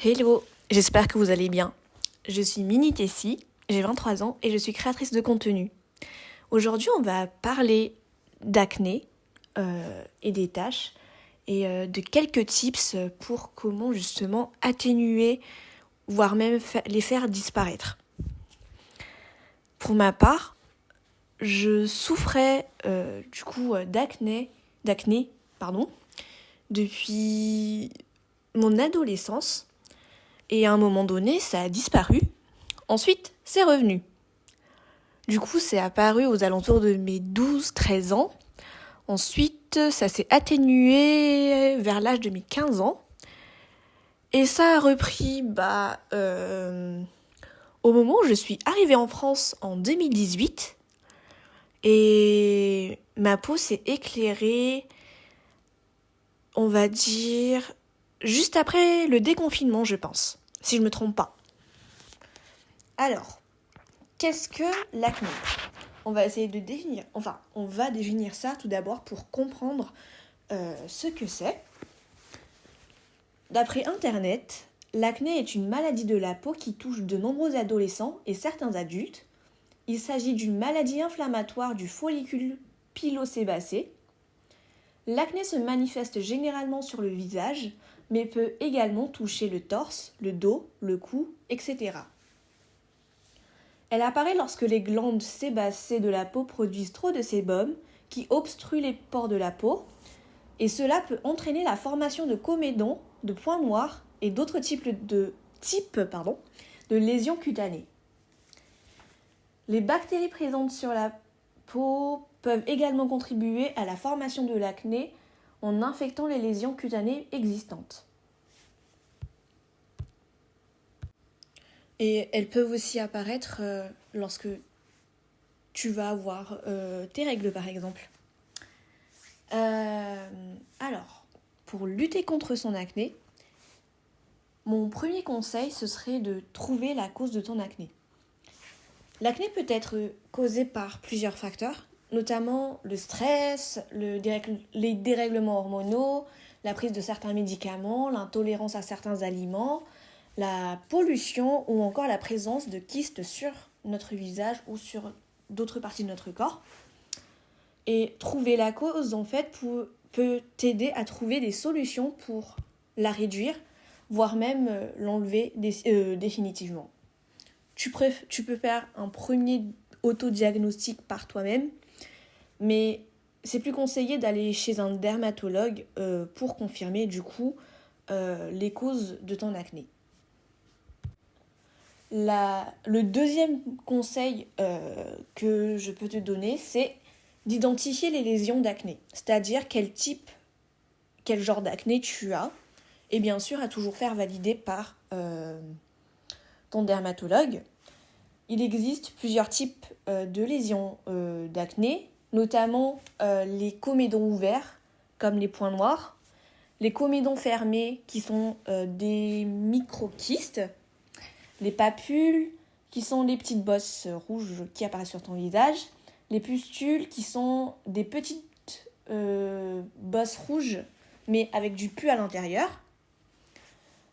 Hello, j'espère que vous allez bien. Je suis Mini Tessie, j'ai 23 ans et je suis créatrice de contenu. Aujourd'hui, on va parler d'acné et des taches et de quelques tips pour comment justement atténuer, voire même les faire disparaître. Pour ma part, je souffrais d'acné, depuis mon adolescence. Et à un moment donné, ça a disparu. Ensuite, c'est revenu. Du coup, c'est apparu aux alentours de mes 12-13 ans. Ensuite, ça s'est atténué vers l'âge de mes 15 ans. Et ça a repris au moment où je suis arrivée en France en 2018. Et ma peau s'est éclairée, on va dire, juste après le déconfinement, je pense, si je ne me trompe pas. Alors, qu'est-ce que l'acné ? On va essayer de définir, on va définir ça tout d'abord pour comprendre ce que c'est. D'après Internet, l'acné est une maladie de la peau qui touche de nombreux adolescents et certains adultes. Il s'agit d'une maladie inflammatoire du follicule pilosébacé. L'acné se manifeste généralement sur le visage, mais peut également toucher le torse, le dos, le cou, etc. Elle apparaît lorsque les glandes sébacées de la peau produisent trop de sébum qui obstruent les pores de la peau, et cela peut entraîner la formation de comédons, de points noirs et d'autres types de lésions cutanées. Les bactéries présentes sur la peau peuvent également contribuer à la formation de l'acné en infectant les lésions cutanées existantes. Et elles peuvent aussi apparaître lorsque tu vas avoir tes règles, par exemple. Alors, pour lutter contre son acné, mon premier conseil, ce serait de trouver la cause de ton acné. L'acné peut être causé par plusieurs facteurs, notamment le stress, les dérèglements hormonaux, la prise de certains médicaments, l'intolérance à certains aliments, la pollution ou encore la présence de kystes sur notre visage ou sur d'autres parties de notre corps. Et trouver la cause, en fait, peut t'aider à trouver des solutions pour la réduire, voire même l'enlever définitivement. Tu peux faire un premier autodiagnostic par toi-même, mais c'est plus conseillé d'aller chez un dermatologue pour confirmer du coup les causes de ton acné. Le deuxième conseil que je peux te donner, c'est d'identifier les lésions d'acné, c'est-à-dire quel genre d'acné tu as, et bien sûr à toujours faire valider par ton dermatologue. Il existe plusieurs types de lésions d'acné, notamment les comédons ouverts, comme les points noirs, les comédons fermés, qui sont des microkystes, les papules, qui sont les petites bosses rouges qui apparaissent sur ton visage, les pustules, qui sont des petites bosses rouges, mais avec du pus à l'intérieur,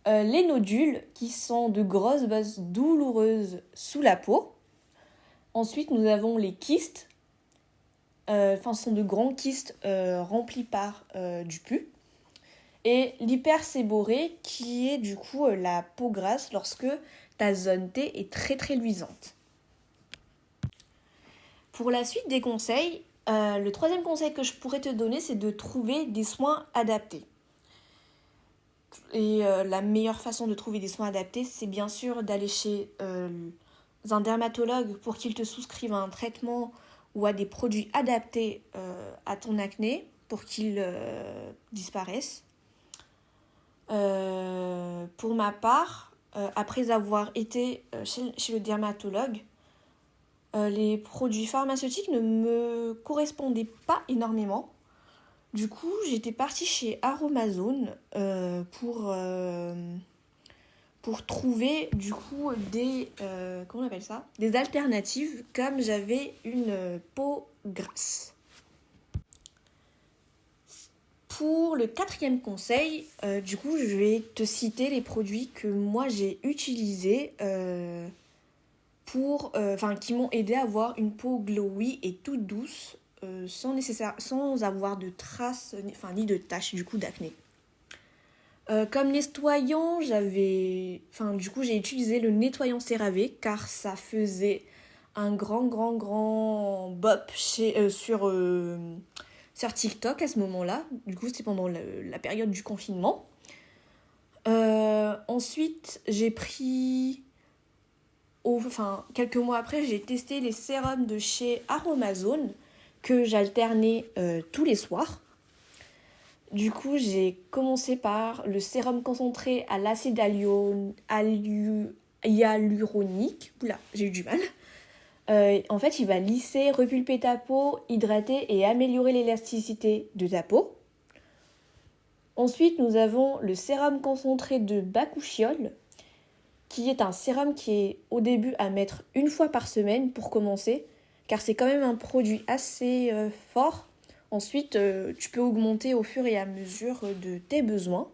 les nodules, qui sont de grosses bosses douloureuses sous la peau. Ensuite, nous avons les kystes, ce sont de grands kystes remplis par du pus. Et l'hyperséborrhée, qui est du coup la peau grasse lorsque ta zone T est très très luisante. Pour la suite des conseils, le troisième conseil que je pourrais te donner, c'est de trouver des soins adaptés. Et la meilleure façon de trouver des soins adaptés, c'est bien sûr d'aller chez un dermatologue pour qu'il te souscrive à un traitement ou à des produits adaptés à ton acné pour qu'ils disparaissent. Pour ma part, après avoir été chez le dermatologue, les produits pharmaceutiques ne me correspondaient pas énormément. Du coup, j'étais partie chez Aromazone pour trouver du coup des alternatives, comme j'avais une peau grasse. Pour le quatrième conseil, du coup, je vais te citer les produits que moi j'ai utilisés qui m'ont aidé à avoir une peau glowy et toute douce sans avoir de traces ni de taches du coup d'acné. Comme nettoyant, j'ai utilisé le nettoyant CeraVe car ça faisait un grand bop sur TikTok à ce moment-là. Du coup, c'était pendant la période du confinement. Ensuite, quelques mois après, j'ai testé les sérums de chez Aromazone que j'alternais tous les soirs. Du coup, j'ai commencé par le sérum concentré à l'acide hyaluronique. Oula, j'ai eu du mal. En fait, il va lisser, repulper ta peau, hydrater et améliorer l'élasticité de ta peau. Ensuite, nous avons le sérum concentré de Bakuchiol, qui est un sérum qui est au début à mettre une fois par semaine pour commencer, car c'est quand même un produit assez fort. Ensuite, tu peux augmenter au fur et à mesure de tes besoins.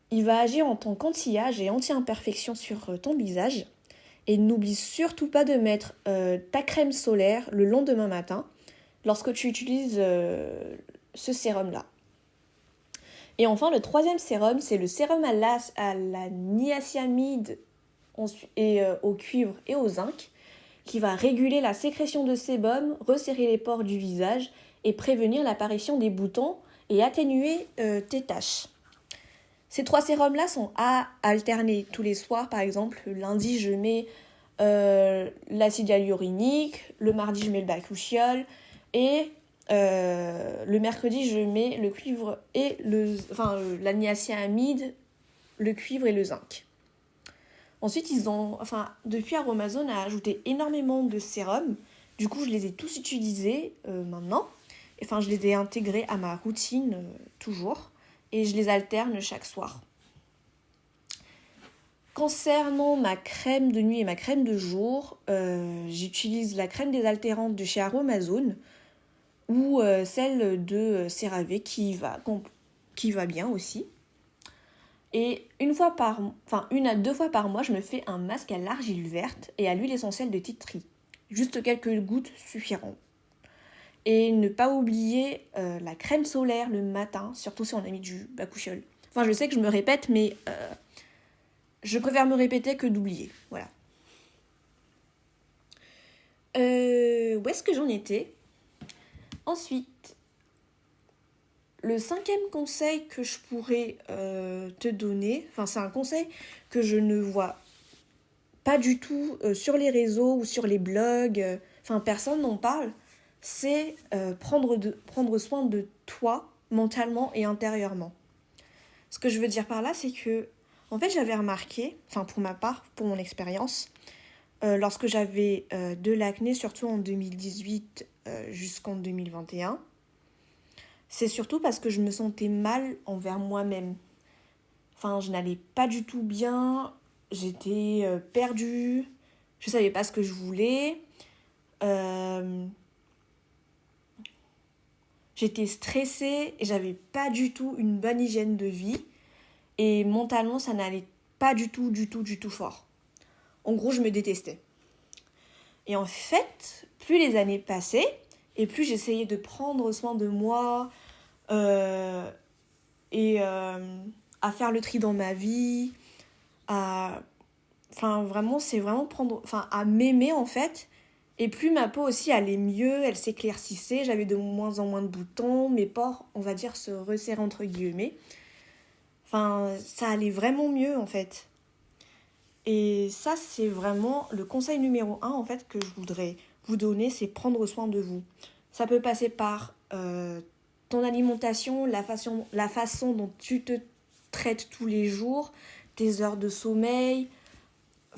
Il va agir en tant qu'anti-âge et anti-imperfection sur ton visage. Et n'oublie surtout pas de mettre ta crème solaire le lendemain matin lorsque tu utilises ce sérum-là. Et enfin, le troisième sérum, c'est le sérum à la niacinamide au cuivre et au zinc, qui va réguler la sécrétion de sébum, resserrer les pores du visage et prévenir l'apparition des boutons et atténuer tes taches. Ces 3 sérums-là sont à alterner tous les soirs. Par exemple, le lundi, je mets l'acide hyaluronique, le mardi, je mets le Bakuchiol et le mercredi, je mets le cuivre et la niacinamide, le cuivre et le zinc. Ensuite, depuis Aromazone a ajouté énormément de sérums. Du coup, je les ai tous utilisés maintenant. Je les ai intégrés à ma routine toujours. Et je les alterne chaque soir. Concernant ma crème de nuit et ma crème de jour, j'utilise la crème désaltérante de chez Aromazone ou celle de CeraVe qui va bien aussi. Et une à 2 fois par mois, je me fais un masque à l'argile verte et à l'huile essentielle de tea tree. Juste quelques gouttes suffiront. Et ne pas oublier la crème solaire le matin, surtout si on a mis du Bakuchiol. Je sais que je me répète, mais je préfère me répéter que d'oublier. Voilà. Où est-ce que j'en étais ? Ensuite, le 5e conseil que je pourrais te donner, c'est un conseil que je ne vois pas du tout sur les réseaux ou sur les blogs, personne n'en parle, c'est prendre soin de toi mentalement et intérieurement. Ce que je veux dire par là, c'est que, en fait, j'avais remarqué, pour ma part, pour mon expérience, lorsque j'avais de l'acné, surtout en 2018 jusqu'en 2021, c'est surtout parce que je me sentais mal envers moi-même. Je n'allais pas du tout bien, j'étais perdue, je savais pas ce que je voulais, j'étais stressée et j'avais pas du tout une bonne hygiène de vie et mentalement ça n'allait pas du tout fort. En gros, je me détestais. Et en fait, plus les années passaient et plus j'essayais de prendre soin de moi à faire le tri dans ma vie, à m'aimer en fait. Et plus ma peau aussi allait mieux, elle s'éclaircissait, j'avais de moins en moins de boutons, mes pores, on va dire, se resserraient entre guillemets. Ça allait vraiment mieux en fait. Et ça, c'est vraiment le conseil numéro 1 en fait que je voudrais vous donner, c'est prendre soin de vous. Ça peut passer par ton alimentation, la façon dont tu te traites tous les jours, tes heures de sommeil,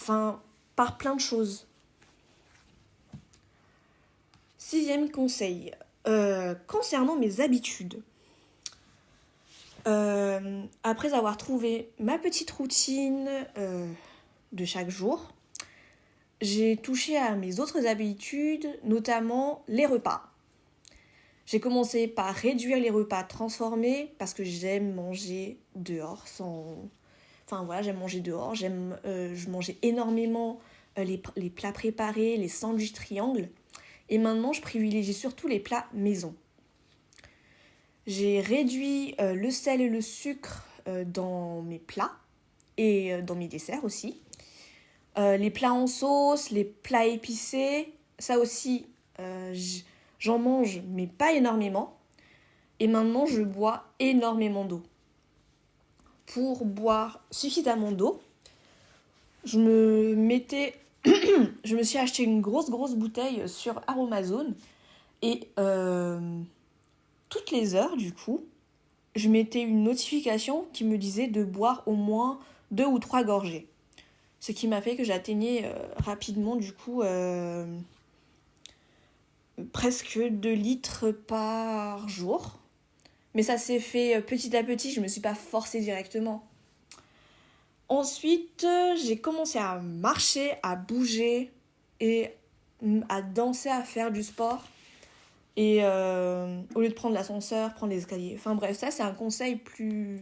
par plein de choses. 6e conseil, concernant mes habitudes. Après avoir trouvé ma petite routine de chaque jour, j'ai touché à mes autres habitudes, notamment les repas. J'ai commencé par réduire les repas transformés parce que j'aime manger dehors Enfin voilà, j'aime manger dehors, je mangeais énormément les plats préparés, les sandwichs triangles. Et maintenant, je privilégie surtout les plats maison. J'ai réduit le sel et le sucre dans mes plats et dans mes desserts aussi. Les plats en sauce, les plats épicés, ça aussi, j'en mange, mais pas énormément. Et maintenant, je bois énormément d'eau. Pour boire suffisamment d'eau, je me suis acheté une grosse bouteille sur Aromazone et toutes les heures, du coup, je mettais une notification qui me disait de boire au moins 2 ou 3 gorgées. Ce qui m'a fait que j'atteignais rapidement, du coup, presque 2 litres par jour. Mais ça s'est fait petit à petit, je ne me suis pas forcée directement. Ensuite, j'ai commencé à marcher, à bouger et à danser, à faire du sport. Et au lieu de prendre l'ascenseur, prendre les escaliers. Enfin bref, ça c'est un conseil plus...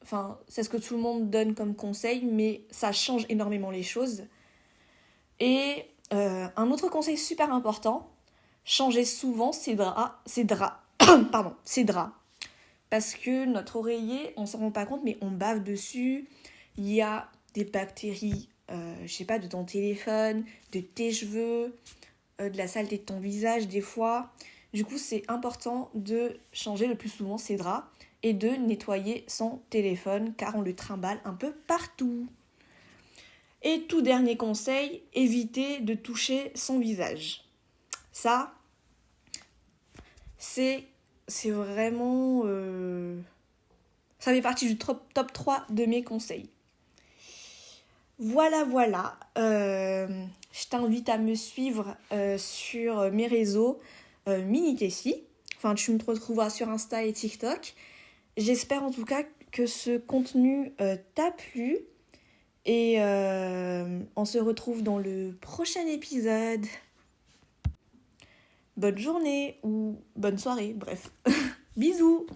Enfin, c'est ce que tout le monde donne comme conseil, mais ça change énormément les choses. Et un autre conseil super important, changer souvent ses draps. Ses draps. Parce que notre oreiller, on s'en rend pas compte, mais on bave dessus. Il y a des bactéries, je sais pas, de ton téléphone, de tes cheveux, de la saleté de ton visage des fois. Du coup, c'est important de changer le plus souvent ses draps et de nettoyer son téléphone car on le trimballe un peu partout. Et tout dernier conseil, éviter de toucher son visage. Ça, c'est vraiment... ça fait partie du top 3 de mes conseils. Voilà. Je t'invite à me suivre sur mes réseaux Mini-Tessie. Enfin, tu me retrouveras sur Insta et TikTok. J'espère en tout cas que ce contenu t'a plu. Et on se retrouve dans le prochain épisode. Bonne journée ou bonne soirée, bref. Bisous!